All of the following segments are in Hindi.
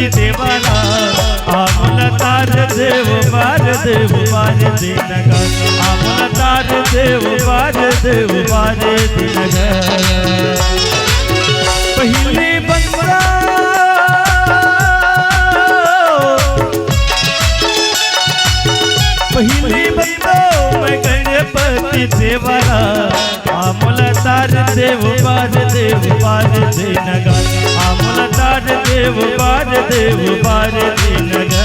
गणपति देवाला आमला तार देव बार देनगा आमला तार देव बार देनगा पहिले बंदा मैं गणपति देवाला आमला तार देव बार देनगा आमला तार देव बार देनगा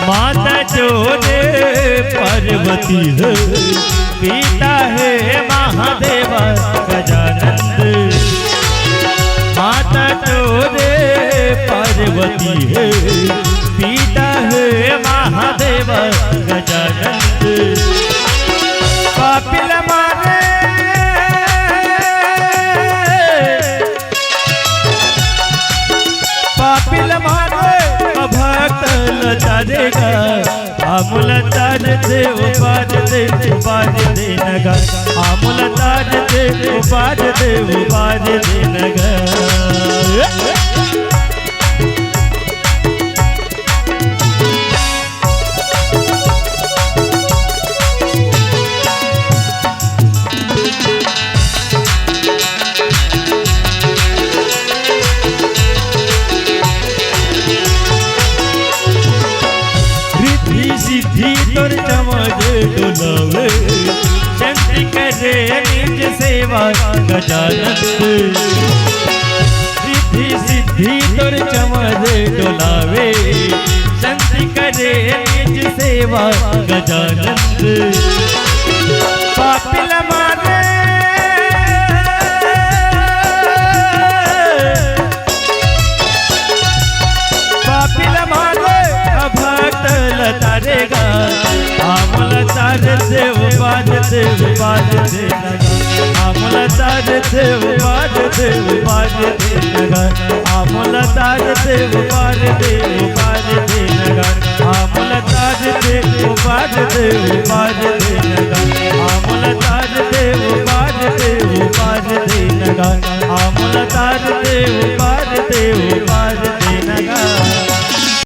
माता जोरे पार्वती है पिता है महादेव गजानंद माता जोरे पार्वती है पिता है महादेव गजानंद पापिल मारे भक्त लचारेगा आमला तार देव बार देनगा आमला तार देव बार देनगा सिद्धि तोर चमज डोलावे शक्ति करे निज सेवा गजानंद सिद्धि तोर चमज डोलावे शक्ति करे निज सेवा गजानंद पापिल मारे भक्त लतारेगा आमला तार देव बार देनगा आमला तार देव बार देनगा आमला तार देव बार देनगा आमला तार देव बार देनगा आमला तार देव बार देनगा आमला तार देव